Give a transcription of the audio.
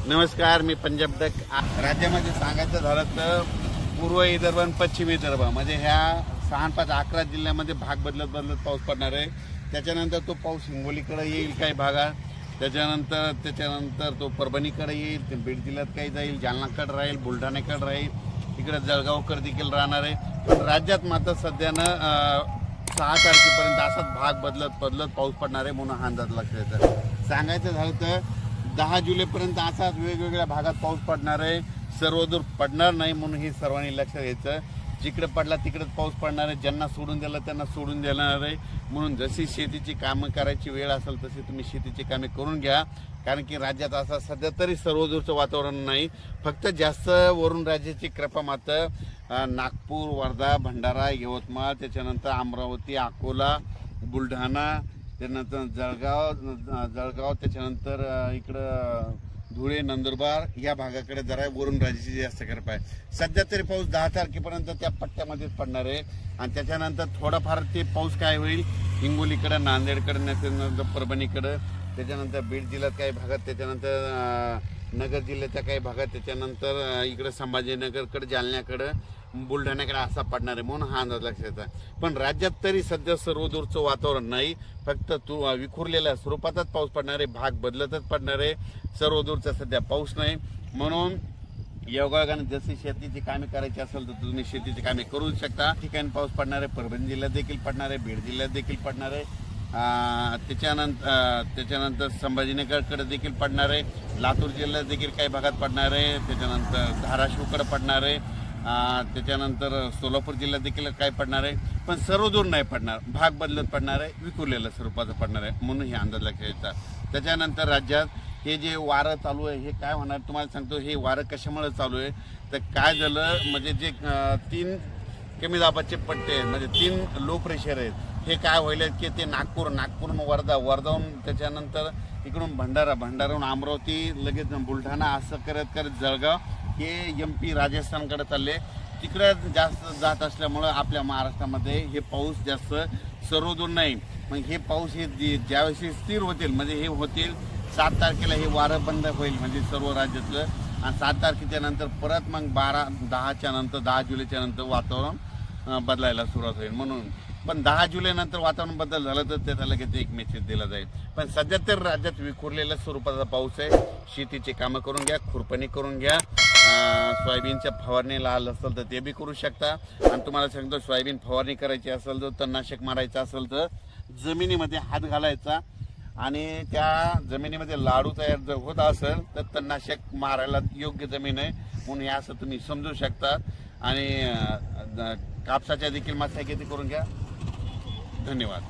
नमस्कार, मी पंजाब डक। राज्यामध्ये सांगायचं झालं तर पूर्व विदर्भ आणि पश्चिम विदर्भ म्हणजे ह्या 6, 5, 11 जिल्ह्यामध्ये भाग बदलत पाऊस पडणार आहे। त्याच्यानंतर तो पाऊस हिंगोलीकडे येईल काही भागात, त्याच्यानंतर तो परभणीकडे येईल, बीड जिल्ह्यात काही जाईल, जालनाकडे राहील, बुलढाण्याकडे राहील, इकडे जळगावकडे देखील राहणार आहे। पण राज्यात मात्र सध्यानं 6 तारखेपर्यंत असाच भाग बदलत पाऊस पडणार आहे म्हणून हा अंदाज लागतो। सांगायचं झालं तर 10 जुलैपर्यंत असाच वेगवेगळ्या भागात पाऊस पडणार आहे। सर्वदूर पडणार नाही म्हणून हे सर्वांनी लक्षात घ्यायचं। जिकडे पडला तिकडेच पाऊस पडणार आहे, ज्यांना सोडून दिला त्यांना सोडून देणार आहे। म्हणून जशी शेतीची कामं करायची वेळ असेल तशी तुम्ही शेतीची कामे करून घ्या, कारण की राज्यात असं सध्या तरी सर्वदूरचं वातावरण नाही। फक्त जास्त वरून राज्याची कृपा मात्र नागपूर, वर्धा, भंडारा, यवतमाळ, त्याच्यानंतर अमरावती, अकोला, बुलढाणा, त्यानंतर जळगाव, त्याच्यानंतर इकडं धुळे, नंदुरबार या भागाकडे जरा वरून राज्याची जास्त कृपा आहे। सध्या तरी पाऊस 10 तारखेपर्यंत त्या पट्ट्यामध्येच पडणार आहे आणि त्याच्यानंतर थोडाफार ते पाऊस काय होईल हिंगोलीकडे, नांदेडकडे, त्याच्यानंतर परभणीकडे, त्याच्यानंतर बीड जिल्ह्यात काही भागात, त्याच्यानंतर नगर जिल्ह्याच्या काही भागात, त्याच्यानंतर इकडे संभाजीनगरकडे, जालन्याकडे, बुलढाण्याकडे असा पडणार आहे म्हणून हा अंदाज लक्षात आहे। पण राज्यात तरी सध्या सर्वदूरचं वातावरण नाही, फक्त विखुरलेल्या स्वरूपातच पाऊस पडणार आहे, भाग बदलतच पडणार आहे। सर्वदूरचा सध्या पाऊस नाही म्हणून योगायोगाने जशी शेतीची कामे करायची असेल तर तुम्ही शेतीची कामे करू शकता। ठिकाणी पाऊस पडणार आहे, परभणी जिल्ह्यात देखील पडणार आहे, बीड जिल्ह्यात देखील पडणार आहे, त्याच्यानंतर संभाजीनगरकडे देखील पडणार आहे, लातूर जिल्ह्यात देखील काही भागात पडणार आहे, त्याच्यानंतर धाराशिवकडे पडणार आहे, त्याच्यानंतर सोलापूर जिल्ह्यात देखील काय पडणार आहे। पण सर्वदूर नाही पडणार, भाग बदलत पडणार आहे, विखुरलेल्या स्वरूपाचं पडणार आहे म्हणून हे अंदाज लक्षात घ्यायचा। त्याच्यानंतर राज्यात हे जे वारं चालू आहे हे काय होणार तुम्हाला सांगतो। हे वारं कशामुळे चालू आहे तर काय झालं म्हणजे जे 3 कमी दाबाचे पट्टे आहेत म्हणजे 3 लो प्रेशर आहेत, हे काय होईल की ते नागपूरहून वर्धाहून त्याच्यानंतर इकडून भंडाराहून अमरावती, लगेच बुलढाणा असं करत जळगाव हे MP राजस्थानकडे चालले, तिकडे जास्त जात असल्यामुळं आपल्या महाराष्ट्रामध्ये हे पाऊस जास्त सर्वदूर नाही। मग हे पाऊस हे ज्यावेळी स्थिर होतील म्हणजे हे होतील 7 तारखेला हे वारं बंद होईल म्हणजे सर्व राज्यातलं, आणि 7 तारखेच्या नंतर परत मग 10 जुलैच्या नंतर वातावरण बदलायला सुरुवात होईल म्हणून। पण 10 जुलै नंतर वातावरण बदल झालं तर त्याला लगेच एक मेसेज दिला जाईल। पण सध्या तर राज्यात विखुरलेल्या स्वरूपाचा पाऊस आहे। शेतीची कामं करून घ्या, खुरपणी करून घ्या, सोयाबीनच्या फवारणी लाल असेल तर ते बी करू शकता। आणि तुम्हाला सांगतो सोयाबीन फवारणी करायची असेल तर तणनाशक मारायचं असेल तर जमिनीमध्ये हात घालायचा आणि त्या जमिनीमध्ये लाडू तयार जर होत असेल तर तणनाशक मारायला योग्य जमीन आहे म्हणून हे असं तुम्ही समजू शकता। आणि कापसाच्या देखील मशागती करून घ्या। धन्यवाद।